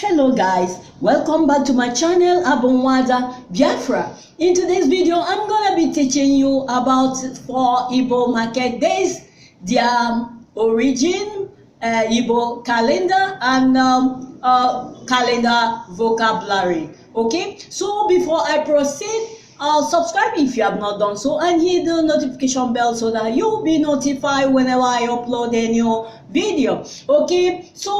Hello guys, welcome back to my channel Abonwada Biafra. In today's video I'm gonna be teaching you about 4 Igbo market days, their origin, Igbo calendar, and calendar vocabulary. Okay, so before I proceed, subscribe if you have not done so and hit the notification bell so that you'll be notified whenever I upload a new video. Okay, so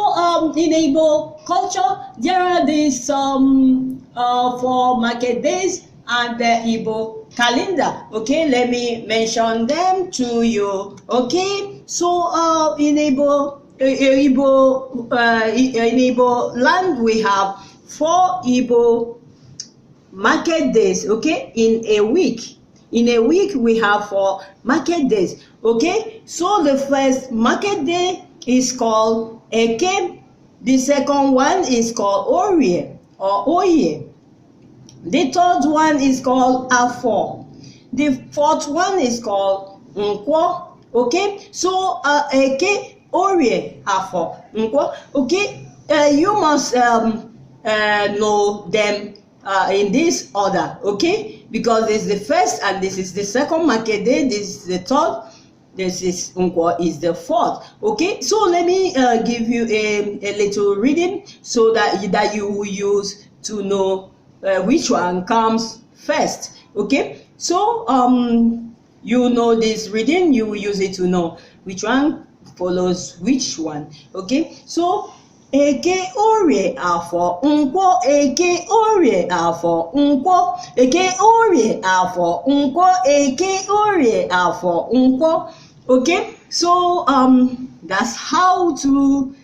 in Igbo culture there are these 4 market days and the Igbo calendar. Okay, let me mention them to you. Okay, so in Igbo land we have 4 Igbo market days. Okay, in a week we have 4 market days. Okay, so the first market day is called Eke, the second one is called Orie or Oye, the third one is called Afo, the fourth one is called Nkwo. Okay, so Eke, Orie, Afo, Nkwo. Okay, you must know them in this order, okay, because this is the first and this is the second market day, this is the third, this is Nkwo is the fourth. Okay, so let me give you a little reading so that you will use to know which one comes first. Okay, so you know this reading, you will use it to know which one follows which one. Okay, so Eke Orie Afo Nkwo, Eke Orie Afo Nkwo, Eke Orie Afo Nkwo, Eke Orie Afo Nkwo. Okay, so that's how to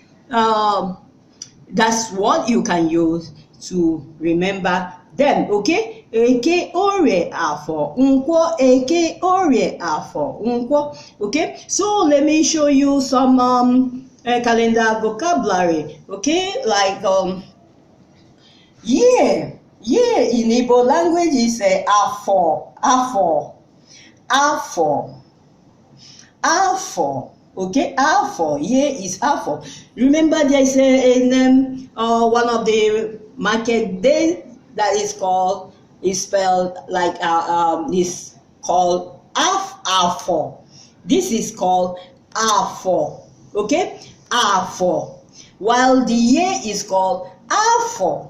that's what you can use to remember them. Okay, Eke Orie Afo Nkwo, Eke Orie Afo Nkwo. Okay, so let me show you some calendar vocabulary. Okay, like year in Igbo language is afo. Okay, afo, year is afo. Remember there is a name, one of the market days that is spelled like is called afo. This is called afo. Okay, Afo, while the year is called Afo.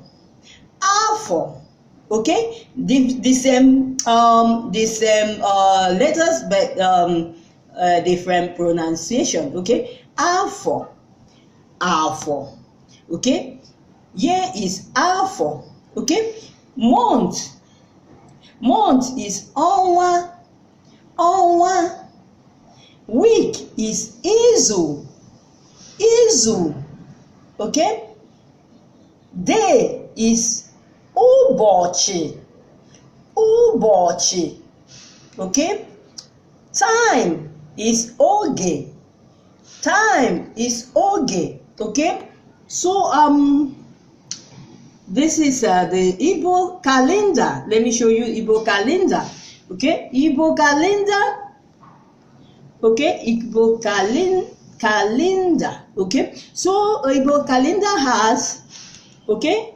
Okay, the same letters but different pronunciation. Okay, Afo. Okay, year is Afo. Okay, month is Onwa. Week is Izu. Okay, day is Ubochi. Okay, time is Oge. Okay, so this is the Igbo calendar. Let me show you Igbo calendar. Okay, Igbo calendar. Okay, Igbo calendar. Okay, so Igbo calendar has, okay,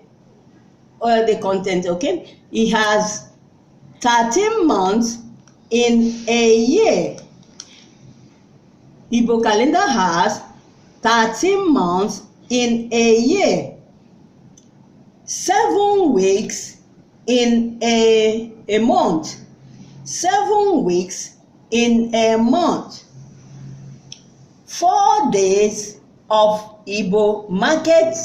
the content. Okay, it has 13 months in a year. Igbo calendar has 13 months in a year, 7 weeks in a month, 7 weeks in a month, 4 days of Igbo market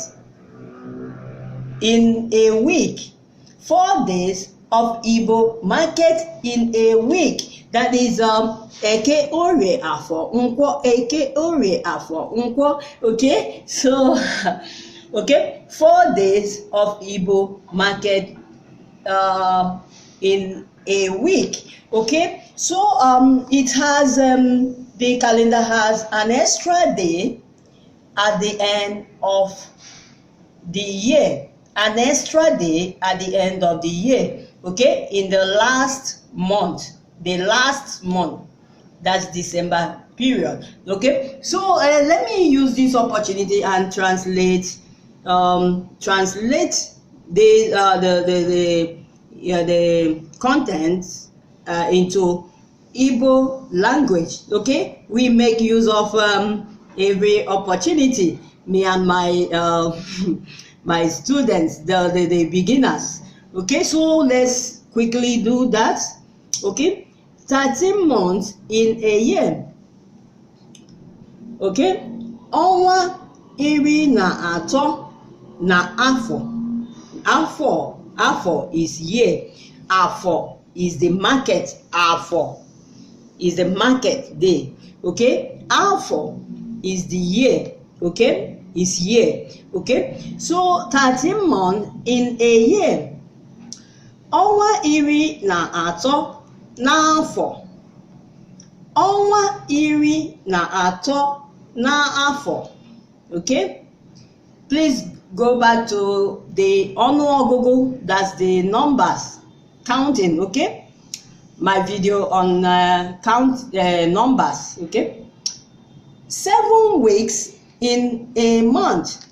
in a week, 4 days of Igbo market in a week. That is Eke Orie Afo Nkwo, Eke Orie Afo Nkwo. Okay, so okay, 4 days of Igbo market in a week. Okay, so it has the calendar has an extra day at the end of the year, an extra day at the end of the year. Okay, in the last month, that's December period. Okay, so let me use this opportunity and translate translate the contents into Igbo language. Okay, we make use of every opportunity. Me and my my students, the beginners. Okay, so let's quickly do that. Okay, 13 months in a year. Okay, Onwa iri na ato na afo. Afo is year. Afo is the market. Afo is the market day. Okay, Afo is the year. Okay, is year. Okay, so 13 months in a year. Onwa iri na ato na afo. Onwa iri na ato na afo. Okay, please go back to the ọnụọgụgụ, that's the numbers, counting. Okay, my video on count numbers. Okay, 7 weeks in a month.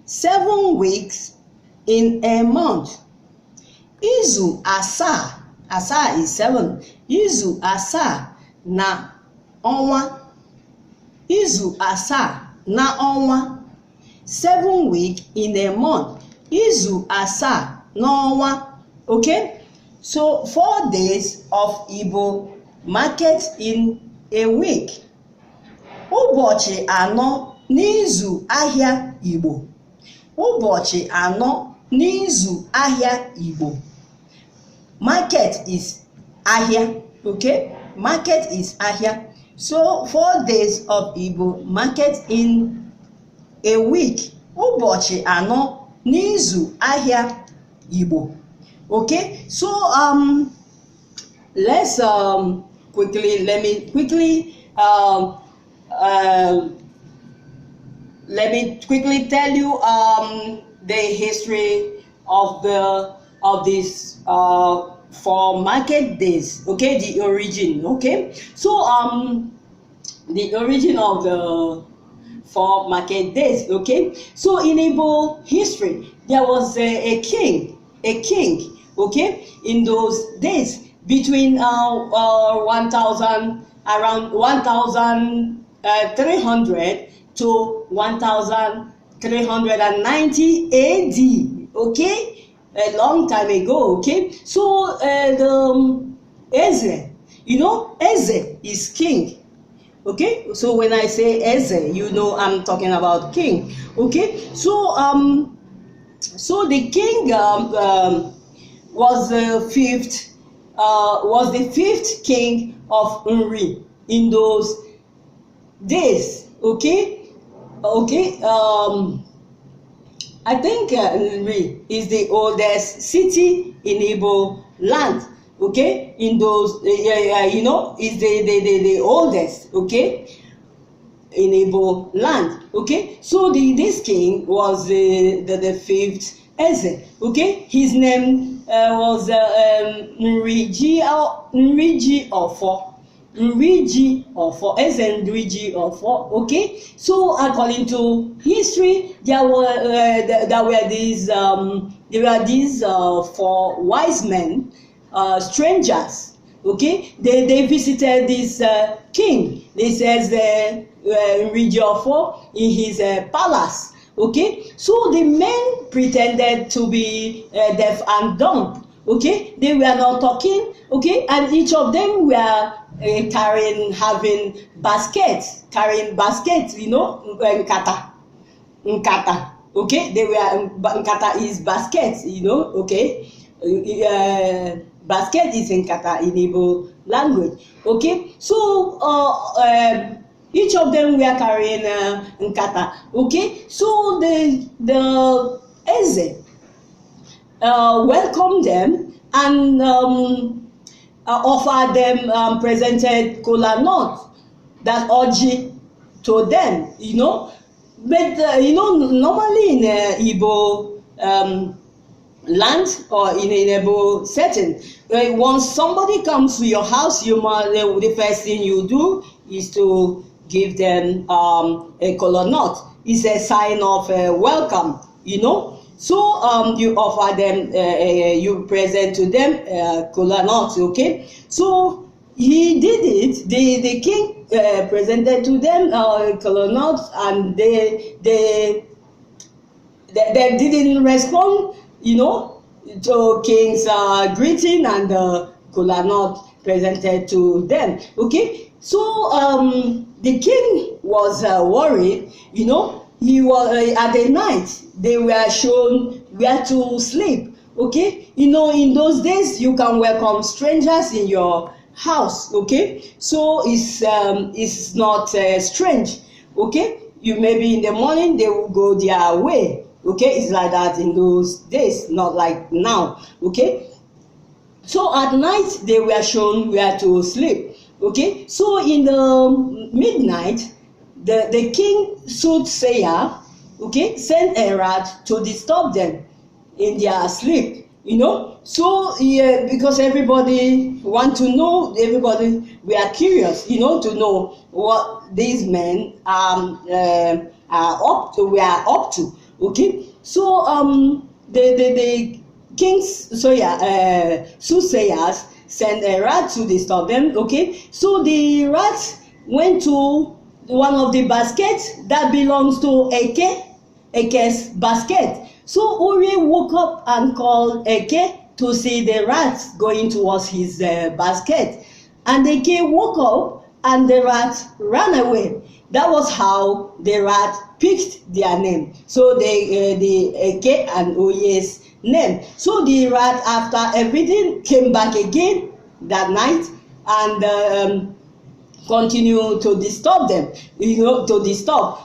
7 weeks in a month. Izu asaa. Asaa is 7. Izu asaa na ọnwa. Izu asaa na ọnwa. 7 weeks in a month. Izu asaa na ọnwa. Okay, so 4 days of Igbo market in a week. Ụbọchị anọ n'izu ahịa Igbo. Ụbọchị anọ n'izu ahịa Igbo. Market is ahịa. Okay, market is ahịa. So 4 days of Igbo market in a week. Ụbọchị anọ n'izu ahịa Igbo. Okay, so let's quickly, let me quickly tell you the history of this for market days. Okay, the origin. Okay, so the origin of the for market days. Okay, so in Igbo history there was a king. Okay, in those days between 1300 to 1390 AD. Okay, a long time ago. Okay, so the Eze, you know, Eze is king. Okay, so when I say Eze, you know I'm talking about king. Okay, so so the king was the fifth king of Orie in those days. Okay, I think Orie is the oldest city in Igbo land. Okay, in those you know, is the oldest. Okay, in Igbo land. Okay, so this king was the fifth Eze. Okay, his name was Nriji Ofo, Eze Nriji Ofo. Okay, so according to history, there were these 4 wise men, strangers. Okay, they visited this king. This says Nriji Ofo in his palace. Okay, so the men pretended to be deaf and dumb. Okay, they were not talking. Okay, and each of them were carrying baskets, you know, Nkata. Okay, they were, Nkata is basket, you know. Okay, basket is Nkata in Igbo language. Okay, so each of them were carrying Nkata. Okay, so the Eze welcomed them and offered them, presented kolanut, that orgy, to them, you know. But you know, normally in Igbo land or in an Igbo setting, once somebody comes to your house, the first thing you do is to give them a kolanut. It's a sign of welcome. you know. So you offer them, you present to them kolanut, okay. So he did it. The king presented to them kolanut, and they didn't respond, you know, to king's greeting and kolanut presented to them, okay. So the king was worried, you know. He was at the night they were shown where to sleep, okay. You know, in those days you can welcome strangers in your house, okay. So it's not strange, okay. You maybe in the morning they will go their way, okay. It's like that in those days, not like now, okay. So at night they were shown where to sleep, okay. So in the midnight, the king soothsayer, okay, sent a rat to disturb them in their sleep, you know. So yeah, because everybody want to know, everybody were curious, you know, to know what these men are up to, okay. So the king's soothsayers sent a rat to disturb them, okay. So the rat went to one of the baskets that belongs to Eke's basket. So Orie woke up and called Eke to see the rat going towards his basket. And Eke woke up and the rat ran away. That was how the rat picked their name. So the Eke and Orie's name. So the rat, after everything, came back again that night and continue to disturb them, you know,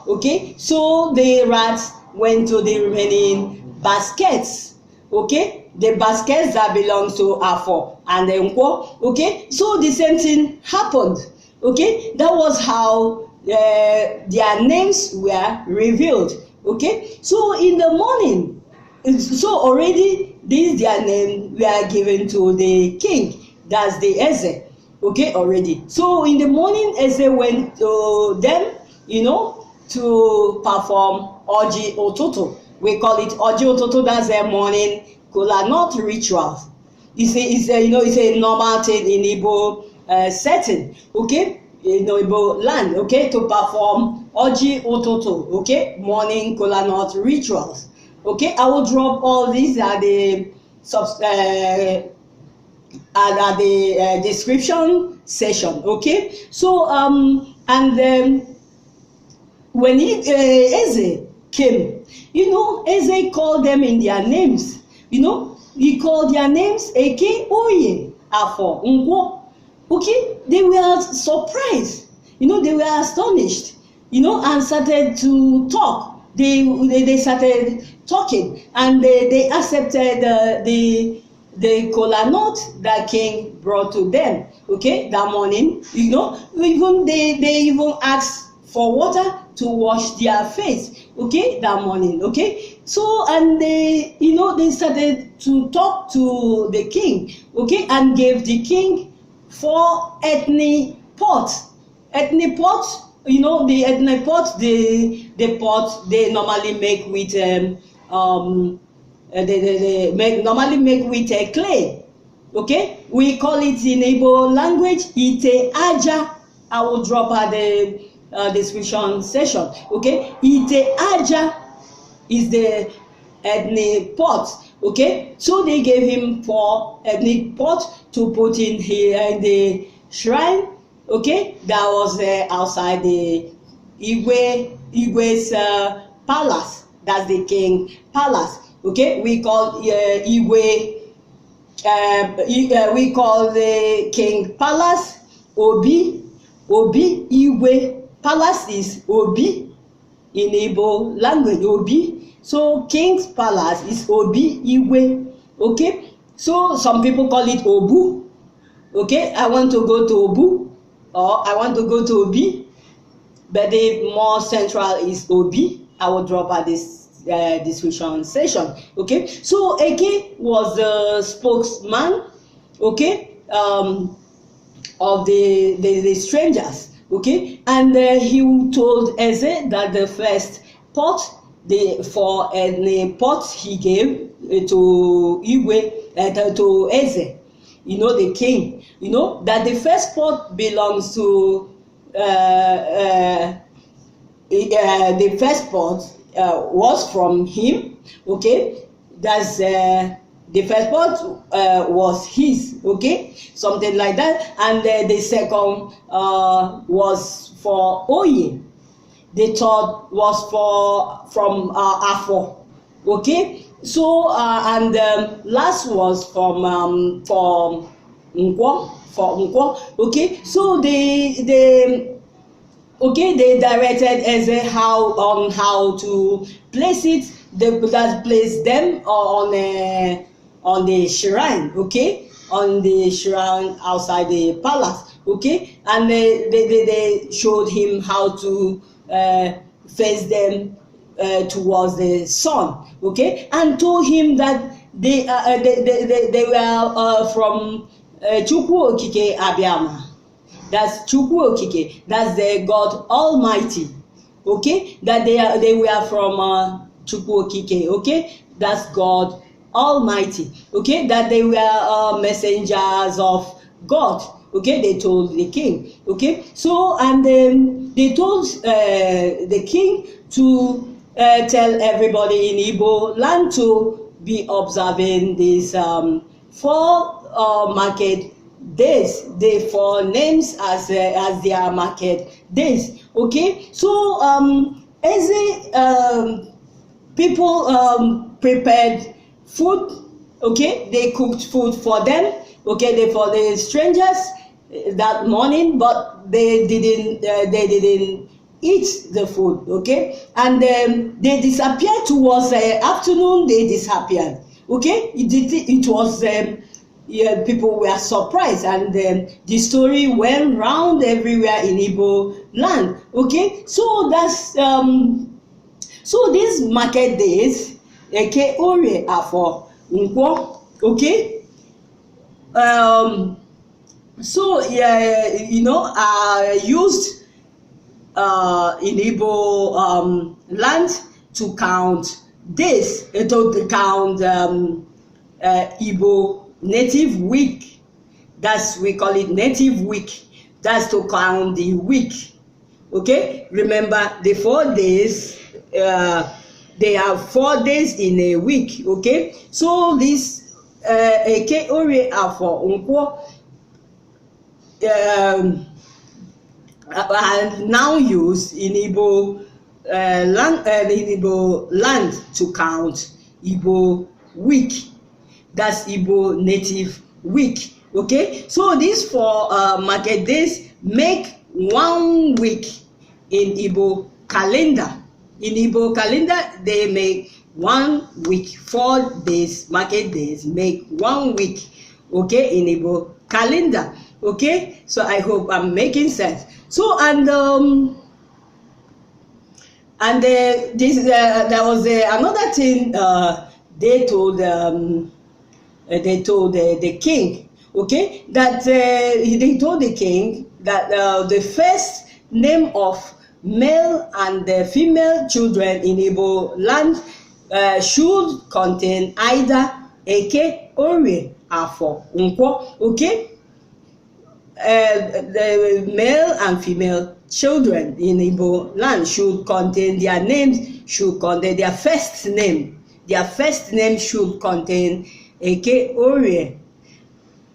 okay. So the rats went to the remaining baskets, okay, the baskets that belongs to Afo and Nkwo, okay. So the same thing happened, okay. That was how their names were revealed, okay. So in the morning, so already these their names were given to the king, that's the Eze, okay, already. So in the morning, Eze went to them, you know, to perform Oji Ututu. We call it Oji Ututu. That's a morning kolanut ritual. It's a normal thing in Igbo setting, okay, in Igbo land, okay, to perform Oji Ututu, okay, morning kolanut rituals, okay. I will drop all these at the description section, okay. So and then when Eze came, you know, Eze called them in their names, you know. He called their names Eke, Oye, Afo, Nkwo, okay. They were surprised, you know, they were astonished, you know, and started to talk. They started talking, and they accepted the kolanut that king brought to them, okay, that morning, you know. Even they even asked for water to wash their face, okay, that morning, okay. So and they, you know, they started to talk to the king, okay, and gave the king 4 ethnic pots, you know. The ethnic pot, the pot they normally make with they normally make with clay, okay. We call it in Igbo language ite aja. I will drop at the description section, okay. Ite aja is the ethnic pot, okay. So they gave him 4 ethnic pots to put in here in the shrine, okay. That was outside the Igwe's palace. That's the king palace, okay. We call Igwe, we call the king palace Obi. Igwe palace is Obi in Igbo language, Obi. So king's palace is Obi Igwe, okay. So some people call it Obu, okay. I want to go to Obu, or I want to go to Obi, but the more central is Obi. I will drop at this description section, okay. So Eke was the spokesman, okay, of the strangers, okay. And he told Eze that the first pot for a pot he gave to Igwe, to Eze, you know, the king, you know, that the first pot belongs to the first pot was from him, okay? That's the first pot was his, okay, something like that. And the second was for Orie. The third was from Afo, okay. So and last was from Nkwo, okay. So they directed Eze how to place it. They placed them on the shrine, okay, on the shrine outside the palace, okay, and they showed him how to face them towards the sun, okay, and told him that they were from Chukwu Okike Abiyama. That's Chukwu Okike. That's the God Almighty, okay. That they were from Chukwu Okike, okay. That's God Almighty, okay. That they were messengers of God, okay. They told the king, okay. So and then they told the king to tell everybody in Igbo land to be observing these 4 market days, the 4 names as their market days, okay. So Eze people prepared food, okay. They cooked food for them, okay, for the strangers that morning, but they didn't eat the food, okay. And they disappeared towards afternoon. They disappeared, okay. It was yeah, people were surprised, and the story went round everywhere in Igbo land, okay. So that's so these market days, okay, Orie are for Nkwo, okay. So yeah, you know, used in Igbo land to count days, to count Igbo native week. That's, we call it native week. That's to count the week, okay. Remember the 4 days, they have 4 days in a week, okay. So this Eke Orie are for Nkwo are now used in Igbo land to count Igbo week. That's Igbo native week, okay. So these 4 market days make 1 week in Igbo calendar. In Igbo calendar, they make 1 week. 4 days, market days, make 1 week, okay, in Igbo calendar, okay. So I hope I'm making sense. So and this there was another thing they told the king, okay, that they told the king that the first name of male and female children in Igbo land should contain either Eke, Orie, Afo, Nkwo, okay. The male and female children in Igbo land should contain their names, should contain their first name. Their first name should contain Eke, Orie,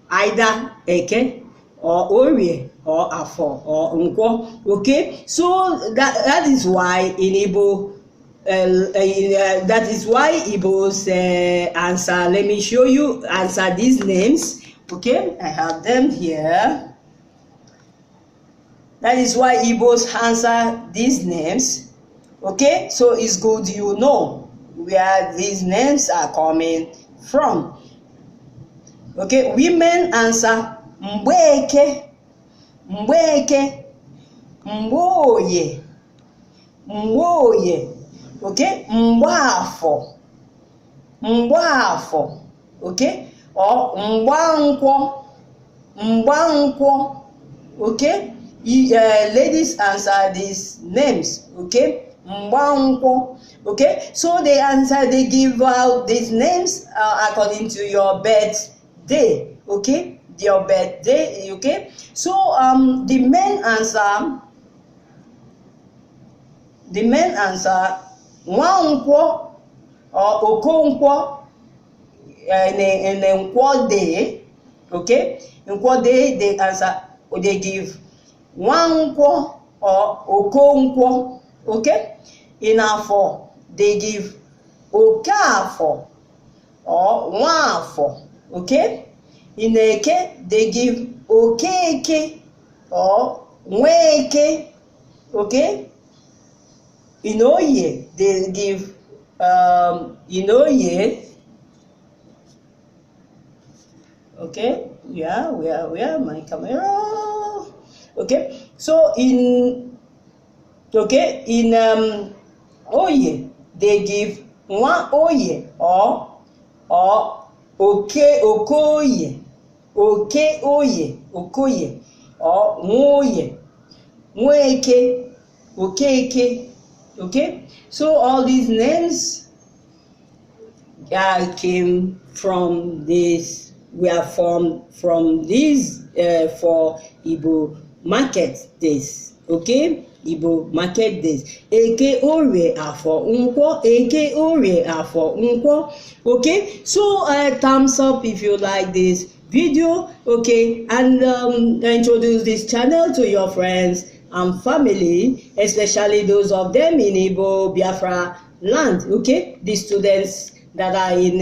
either Eke or Orie or Afo or Nkwo, okay. So that is why in Igbo, that is why Igbos answer. Let me show you, answer these names, okay. I have them here. That is why Igbos answer these names, okay. So it's good you know where these names are coming from, okay. Women answer Mgbeke, Mgbeke, Mgboye, Mgboye, okay. Mgbafo, Mgbafo, okay, or Mgbankwo, Mgbankwo, okay. Ladies answer these names, okay. Mgbankwo, Okay, so the answer, they give out these names according to your birthday. Okay, your birthday. Okay, so the main answer, Nwankwo or Okonkwo, in Nkwo day. Okay, Nkwo day, the answer, they give Nwankwo or Okonkwo. Okay, in Afo, they give Okafo or Nwafo. Okay, in Eke, they give Okeke or Nweke. Okay, in Orie, they give in Orie. Okay, yeah, where my camera? Okay, so in Oye, they give Oye or Okoye, Okoye or Nwoye, Nweke, Okeke. Okay, so all these names came from this. We are formed from these for Igbo market days. Okay, Igbo market days. Eke Orie afọ Nkwo. Eke Orie afọ Nkwo. Okay, so thumbs up if you like this video. Okay, and introduce this channel to your friends and family, especially those of them in Igbo Biafra land. Okay, the students that are in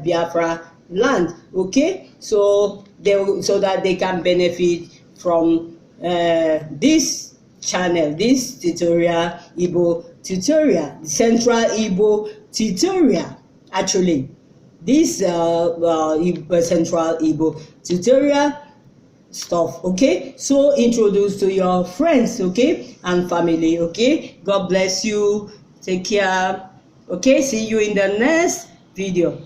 Biafra land. Okay, so that they can benefit from this channel, this tutorial, Igbo tutorial, Central Igbo tutorial. Actually, this Central Igbo tutorial stuff. Okay, so introduce to your friends, okay, and family. Okay, God bless you, take care. Okay, see you in the next video.